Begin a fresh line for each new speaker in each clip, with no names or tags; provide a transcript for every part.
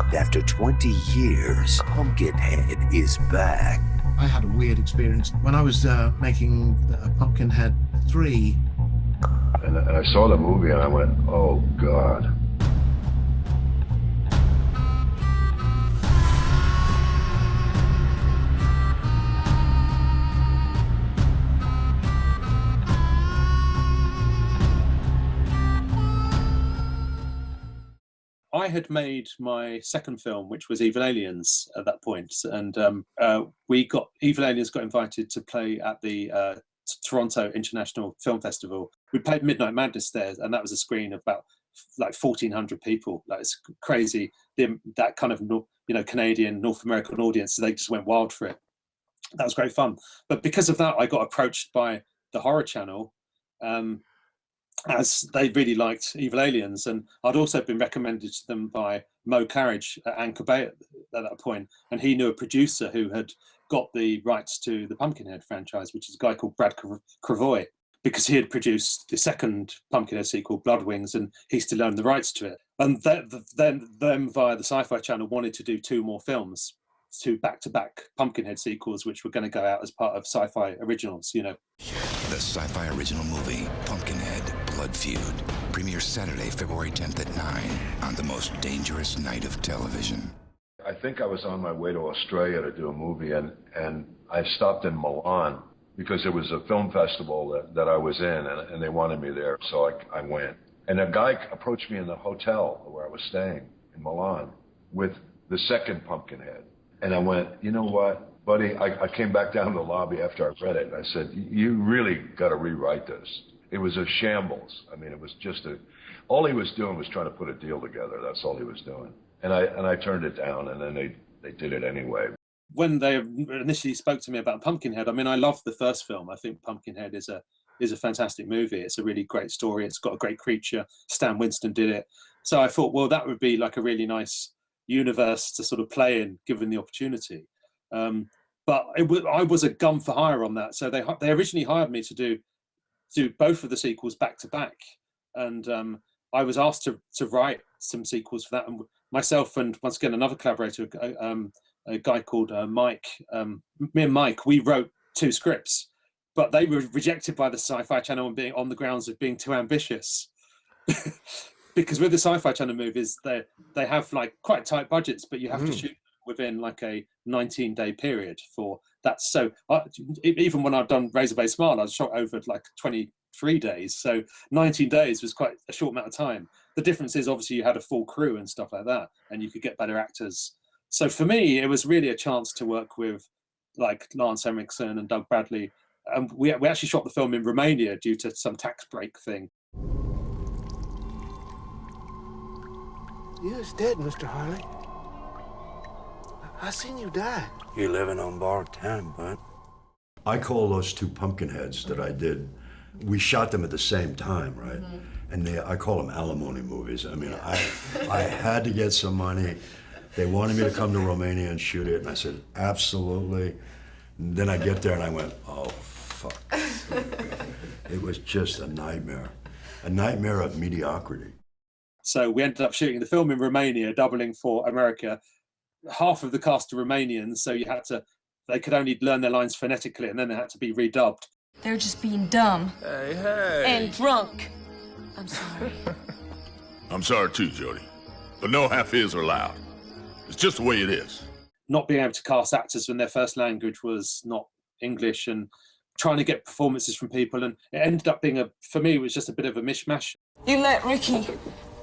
After 20 years, Pumpkinhead is back.
I had a weird experience when I was making Pumpkinhead 3.
And I saw the movie and I went, oh God.
I had made my second film, which was Evil Aliens at that point, and Evil Aliens got invited to play at the Toronto International Film Festival. We played Midnight Madness there, and that was a screen of about like 1,400 people. Like, it's crazy. That kind of Canadian, North American audience, so they just went wild for it. That was great fun. But because of that, I got approached by the Horror Channel, as they really liked Evil Aliens, and I'd also been recommended to them by Mo Carriage at Anchor Bay at that point, and he knew a producer who had got the rights to the Pumpkinhead franchise, which is a guy called Brad Cravoy, because he had produced the second Pumpkinhead sequel, Blood Wings, and he still owned the rights to it. And then them via the Sci-Fi Channel wanted to do 2 more films, 2 back-to-back Pumpkinhead sequels, which were going to go out as part of Sci-Fi Originals, you know.
The Sci-Fi Original movie, Pumpkinhead, Blood Feud, premieres Saturday, February 10th at 9 on the most dangerous night of television.
I think I was on my way to Australia to do a movie, and I stopped in Milan because there was a film festival that I was in, and they wanted me there, so I went. And a guy approached me in the hotel where I was staying in Milan with the second Pumpkinhead. And I went, you know what, buddy, I came back down to the lobby after I read it, and I said, you really got to rewrite this. It was a shambles. I mean, it was just all he was doing was trying to put a deal together. That's all he was doing. And I turned it down, and then they did it anyway.
When they initially spoke to me about Pumpkinhead, I mean, I loved the first film. I think Pumpkinhead is a fantastic movie. It's a really great story. It's got a great creature. Stan Winston did it. So I thought, well, that would be like a really nice universe to sort of play in, given the opportunity. But I was a gun for hire on that. So they originally hired me to do both of the sequels back to back, and I was asked to write some sequels for that. And myself and once again another collaborator, a guy called Mike. Me and Mike, we wrote 2 scripts, but they were rejected by the Sci-Fi Channel and being on the grounds of being too ambitious. Because with the Sci-Fi Channel movies, they have like quite tight budgets, but you have to shoot within like a 19-day period for that. So even when I've done Razor Bay Smile, I was shot over like 23 days. So 19 days was quite a short amount of time. The difference is obviously you had a full crew and stuff like that, and you could get better actors. So for me, it was really a chance to work with like Lance Henriksen and Doug Bradley. And we actually shot the film in Romania due to some tax break thing.
You is dead, Mr. Harley. I seen you die.
You're living on borrowed time, bud.
I call those 2 Pumpkinheads that I did, we shot them at the same time, right? And I call them alimony movies. I mean, I had to get some money. They wanted me to come to Romania and shoot it, and I said, absolutely. And then I get there and I went, oh, fuck. It was just a nightmare of mediocrity.
So we ended up shooting the film in Romania, doubling for America. Half of the cast are Romanians, so they could only learn their lines phonetically, and then they had to be redubbed.
They're just being dumb.
Hey.
And drunk. I'm sorry.
I'm sorry too, Jody. But no half-is are allowed. It's just the way it is.
Not being able to cast actors when their first language was not English, and trying to get performances from people, and it ended up being for me, it was just a bit of a mishmash.
You let Ricky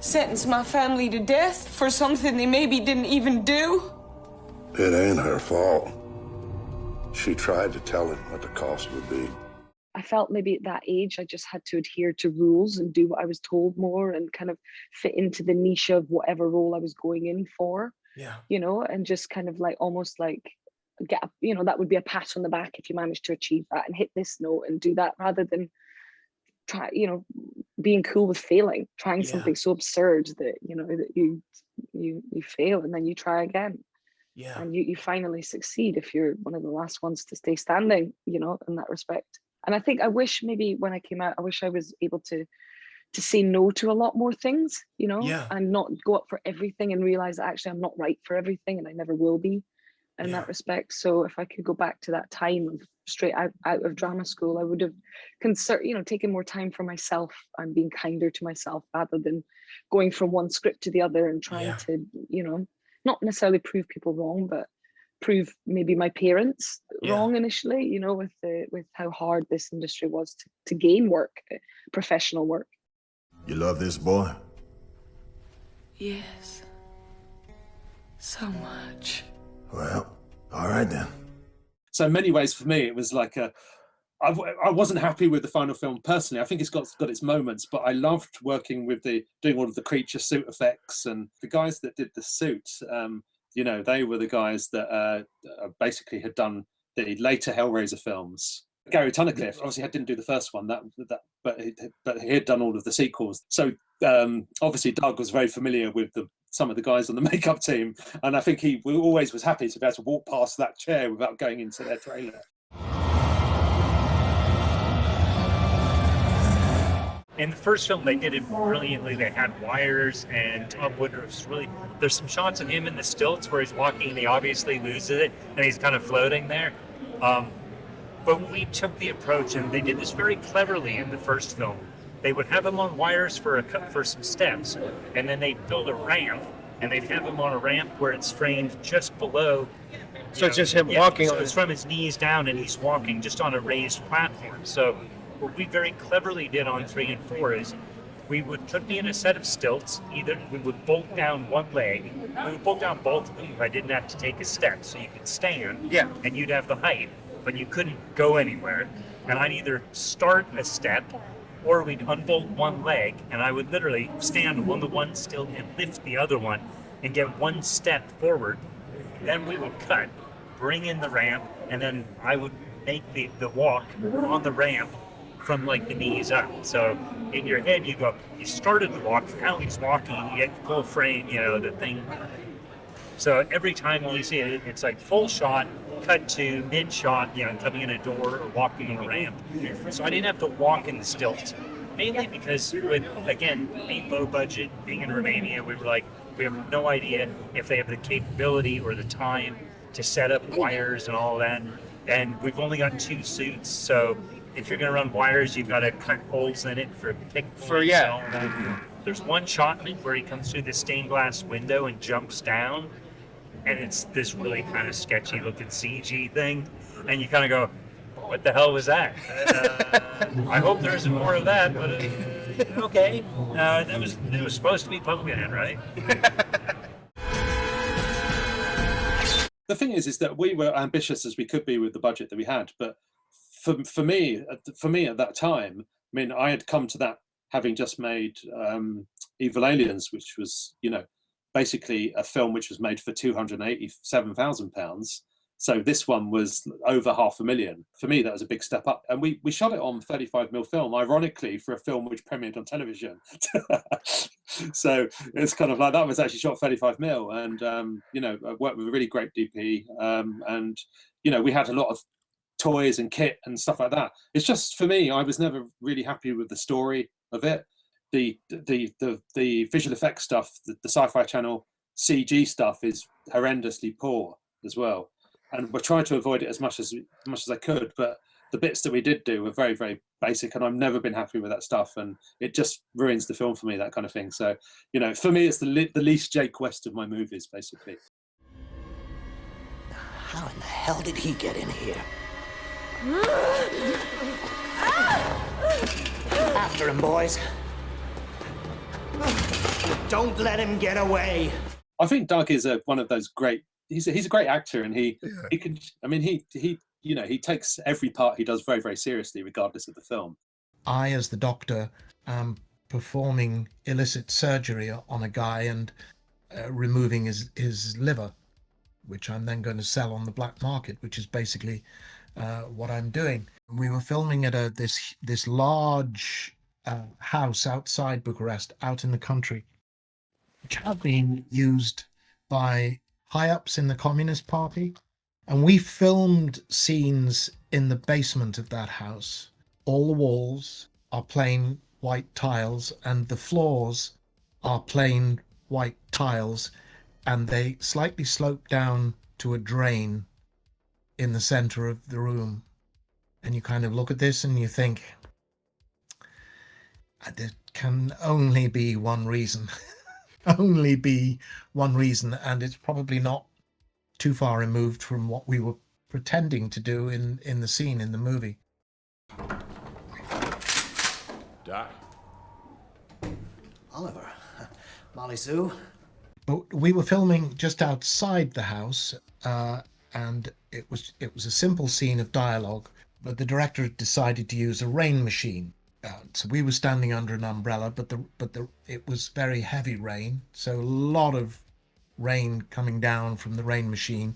sentence my family to death for something they maybe didn't even do?
It ain't her fault. She tried to tell him what the cost would be.
I felt maybe at that age, I just had to adhere to rules and do what I was told more and kind of fit into the niche of whatever role I was going in for.
Yeah.
You know, and just kind of like almost like that would be a pat on the back if you managed to achieve that and hit this note and do that, rather than try, being cool with failing, trying something so absurd that, that you fail and then you try again.
Yeah.
And you finally succeed if you're one of the last ones to stay standing, in that respect. And I think I wish maybe when I came out, I wish I was able to to say no to a lot more things, you know,
Yeah.
and not go up for everything and realize that actually I'm not right for everything and I never will be in that respect. So if I could go back to that time of straight out of drama school, I would have taken more time for myself and being kinder to myself rather than going from one script to the other and trying to, you know, not necessarily prove people wrong, but prove maybe my parents wrong initially, you know, with how hard this industry was to gain work, professional work.
You love this boy?
Yes. So much.
Well, all right then.
So in many ways, for me, it was like I wasn't happy with the final film personally. I think it's got its moments, but I loved working with doing all of the creature suit effects, and the guys that did the suit. You know, they were the guys that basically had done the later Hellraiser films. Gary Tunnicliffe obviously didn't do the first one, but he had done all of the sequels. So obviously Doug was very familiar with some of the guys on the makeup team, and I think he always was happy to be able to walk past that chair without going into their trailer.
In the first film, they did it brilliantly. They had wires, and Tom Woodruff's really... There's some shots of him in the stilts where he's walking, and he obviously loses it, and he's kind of floating there. But we took the approach, and they did this very cleverly in the first film. They would have him on wires for some steps, and then they'd build a ramp, and they'd have him on a ramp where it's framed just below.
So it's just him walking.
So it's from his knees down, and he's walking just on a raised platform. So what we very cleverly did on 3 and 4 is we would put me in a set of stilts. Either we would bolt down one leg, we would bolt down both of them if I didn't have to take a step, so you could stand, and you'd have the height, but you couldn't go anywhere. And I'd either start a step, or we'd unbolt one leg, and I would literally stand on the one stilt and lift the other one and get one step forward. Then we would cut, bring in the ramp, and then I would make the walk on the ramp from like the knees up. So in your head, you started the walk, now he's walking, you get full frame, you know, the thing. So every time you see it, it's like full shot, cut to mid shot, you know, coming in a door or walking on a ramp. So I didn't have to walk in the stilts, mainly because with, again, being low budget, being in Romania, we were like, we have no idea if they have the capability or the time to set up wires and all that. And we've only got 2 suits, so if you're going to run wires, you've got to cut holes in it for pick points and all that. There's one shot where he comes through the stained glass window and jumps down, and it's this really kind of sketchy looking CG thing, and you kind of go, what the hell was that? I hope there isn't more of that, but okay. It was supposed to be Pumpkinhead, right?
The thing is that we were ambitious as we could be with the budget that we had, but for me at that time, I mean, I had come to that having just made Evil Aliens, which was, you know, basically a film which was made for £287,000. So this one was over $500,000. For me, that was a big step up. And we shot it on 35mm film, ironically, for a film which premiered on television. So it's kind of like, that was actually shot 35mm. And, you know, I worked with a really great DP. And, you know, we had a lot of toys and kit and stuff like that. It's just, for me, I was never really happy with the story of it. The visual effects stuff, the Sci-Fi Channel CG stuff is horrendously poor as well. And we're trying to avoid it as much as I could, but the bits that we did do were very, very basic, and I've never been happy with that stuff, and it just ruins the film for me, that kind of thing. So, you know, for me, it's the least Jake West of my movies, basically.
How in the hell did he get in here? After him, boys. Don't let him get away.
I think Doug is one of those great. He's a great actor, and he can. I mean, he you know, he takes every part he does very, very seriously, regardless of the film.
I, as the doctor, am performing illicit surgery on a guy and removing his liver, which I'm then going to sell on the black market, which is basically what I'm doing. We were filming at this large house outside Bucharest, out in the country, which had been used by high-ups in the Communist Party. And we filmed scenes in the basement of that house. All the walls are plain white tiles, and the floors are plain white tiles, and they slightly slope down to a drain in the center of the room. And you kind of look at this and you think, there can only be one reason. Only be one reason, and it's probably not too far removed from what we were pretending to do in the scene in the movie.
Doc?
Oliver. Molly Sue?
But we were filming just outside the house, and it was a simple scene of dialogue, but the director had decided to use a rain machine. So we were standing under an umbrella, but it was very heavy rain, so a lot of rain coming down from the rain machine.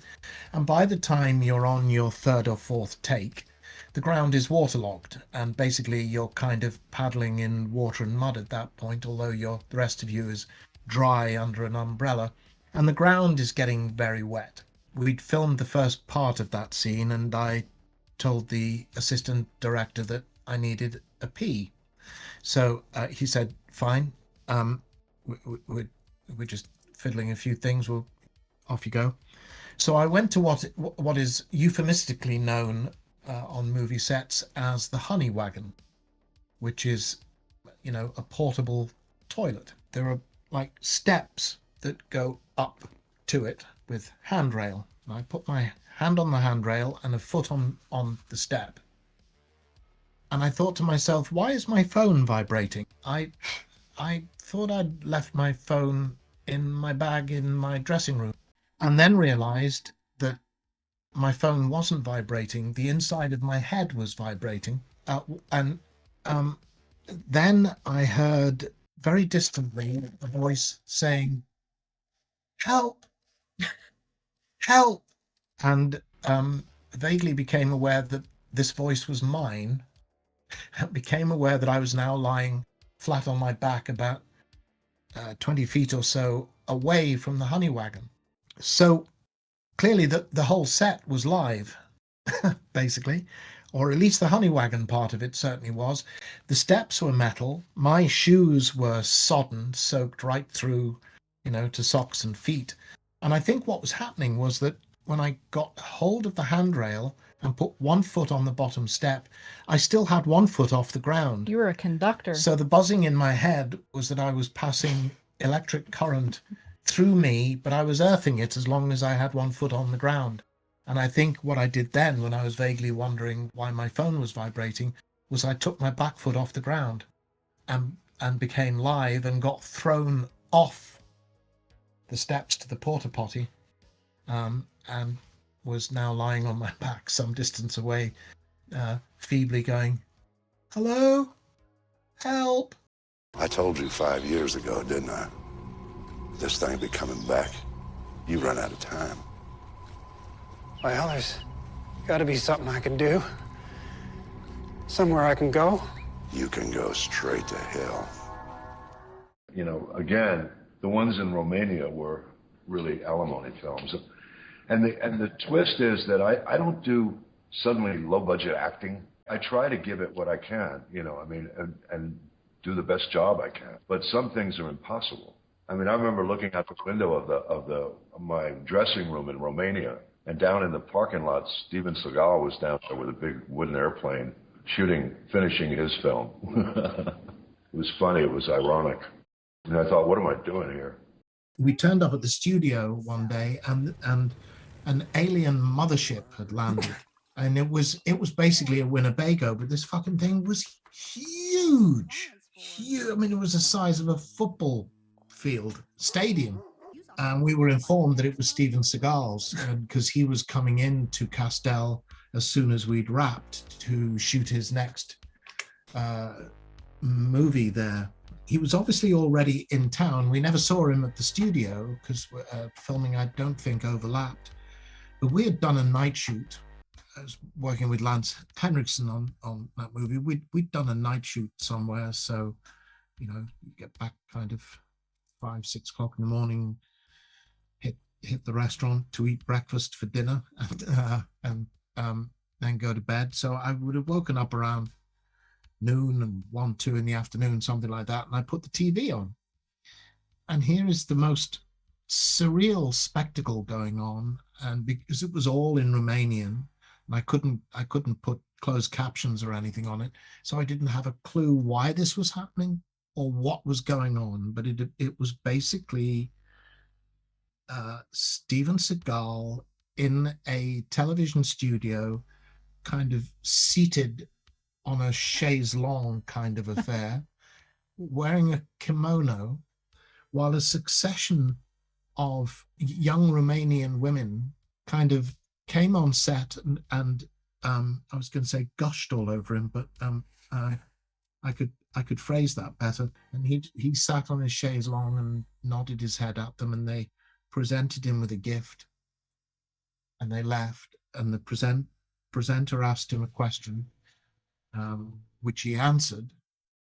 And by the time you're on your third or fourth take, the ground is waterlogged, and basically you're kind of paddling in water and mud at that point, although the rest of you is dry under an umbrella, and the ground is getting very wet. We'd filmed the first part of that scene, and I told the assistant director that I needed a pee. So he said, fine, we're just fiddling a few things, well, off you go. So I went to what is euphemistically known on movie sets as the honey wagon, which is, a portable toilet. There are like steps that go up to it with handrail. I put my hand on the handrail and a foot on the step. And I thought to myself, why is my phone vibrating? I thought I'd left my phone in my bag in my dressing room, and then realized that my phone wasn't vibrating. The inside of my head was vibrating. Then I heard very distantly a voice saying, help, help, and vaguely became aware that this voice was mine. Became aware that I was now lying flat on my back about 20 feet or so away from the honey wagon. So clearly the whole set was live, basically, or at least the honey wagon part of it certainly was. The steps were metal. My shoes were sodden, soaked right through, to socks and feet. And I think what was happening was that when I got hold of the handrail and put one foot on the bottom step, I still had one foot off the ground.
You were a conductor.
So the buzzing in my head was that I was passing electric current through me, but I was earthing it as long as I had one foot on the ground. And I think what I did then, when I was vaguely wondering why my phone was vibrating, was I took my back foot off the ground and became live and got thrown off the steps to the porta potty, and was now lying on my back some distance away, feebly going, hello, help.
I told you 5 years ago, didn't I? This thing be coming back. You run out of time.
Well, there's got to be something I can do. Somewhere I can go.
You can go straight to hell.
Again, the ones in Romania were really alimony films. And the twist is that I don't do suddenly low-budget acting. I try to give it what I can, and do the best job I can. But some things are impossible. I remember looking out the window of my dressing room in Romania, and down in the parking lot, Steven Seagal was down there with a big wooden airplane finishing his film. It was funny. It was ironic. And I thought, what am I doing here?
We turned up at the studio one day, and an alien mothership had landed, and it was basically a Winnebago, but this fucking thing was huge. It was the size of a football field stadium, and we were informed that it was Steven Seagal's, because he was coming in to Castell as soon as we'd wrapped to shoot his next movie there. He was obviously already in town. We never saw him at the studio because filming, I don't think, overlapped. But we had done a night shoot. I was working with Lance Henriksen on that movie. We'd done a night shoot somewhere. So, you get back kind of 5, 6 o'clock in the morning, hit the restaurant to eat breakfast for dinner, and then go to bed. So I would have woken up around noon and 1, 2 in the afternoon, something like that. And I put the TV on. And here is the most surreal spectacle going on. And because it was all in Romanian, and I couldn't put closed captions or anything on it, so I didn't have a clue why this was happening or what was going on. But it was basically Steven Seagal in a television studio, kind of seated on a chaise longue kind of affair, wearing a kimono, while a succession of young Romanian women kind of came on set and I was going to say gushed all over him, but I could phrase that better. And he sat on his chaise longue and nodded his head at them, and they presented him with a gift, and they left. And the presenter asked him a question, which he answered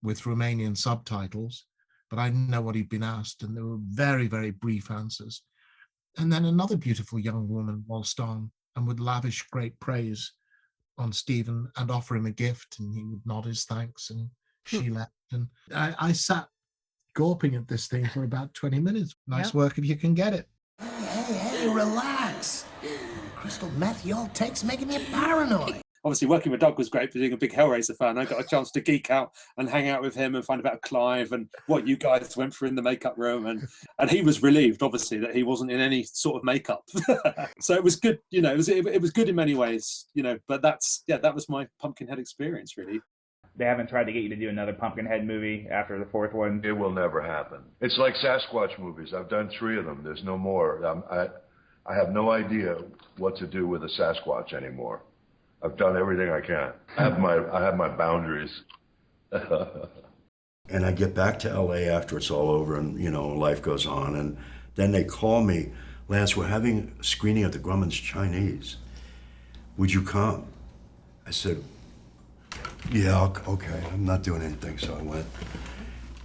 with Romanian subtitles, but I didn't know what he'd been asked, and there were very, very brief answers. And then another beautiful young woman waltzed on and would lavish great praise on Stephen and offer him a gift, and he would nod his thanks, and she left. And I sat gawping at this thing for about 20 minutes. Nice work if you can get it.
Hey, relax. Crystal meth y'all take's making you paranoid.
Obviously, working with Doug was great for being a big Hellraiser fan. I got a chance to geek out and hang out with him and find about Clive and what you guys went through in the makeup room. And he was relieved, obviously, that he wasn't in any sort of makeup. So it was good, you know, it was good in many ways, you know, but that was my Pumpkinhead experience, really.
They haven't tried to get you to do another Pumpkinhead movie after the fourth one?
It will never happen. It's like Sasquatch movies. I've done 3 of them. There's no more. I have no idea what to do with a Sasquatch anymore. I've done everything I can. I have my boundaries.
And I get back to LA after it's all over and, you know, life goes on. And then they call me, Lance, we're having a screening at the Grumman's Chinese. Would you come? I said, yeah, okay, I'm not doing anything. So I went,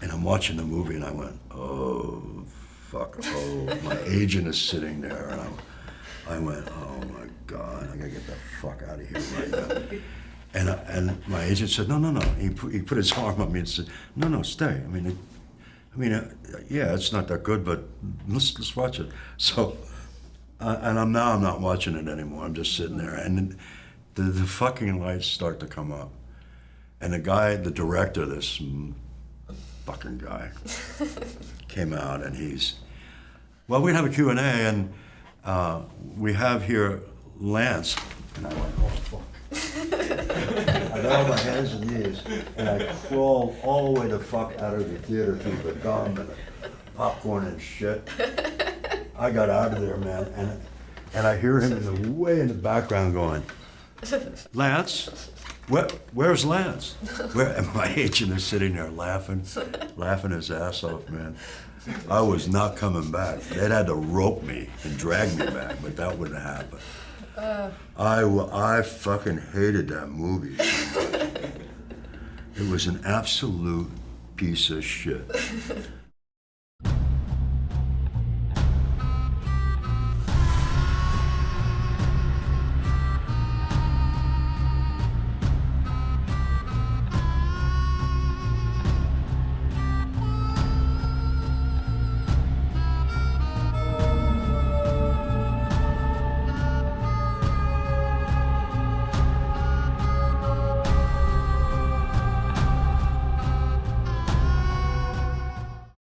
and I'm watching the movie, and I went, oh, fuck, oh, my agent is sitting there, and I went, oh my God, I gotta get the fuck out of here right now. And my agent said, no. He put his arm on me and said, no, stay. Yeah, it's not that good, but let's watch it. So, and I'm not watching it anymore. I'm just sitting there, and the fucking lights start to come up. And the director, this fucking guy, came out, and well, we have a Q&A, and we have here Lance. And I went, oh, fuck. I got on my hands and knees, and I crawled all the way the fuck out of the theater through the gum and popcorn and shit. I got out of there, man, and I hear him way in the background going, Lance? Where's Lance? And my agent is sitting there laughing his ass off, man. I was not coming back. They'd had to rope me and drag me back, but that wouldn't happen. I fucking hated that movie. It was an absolute piece of shit.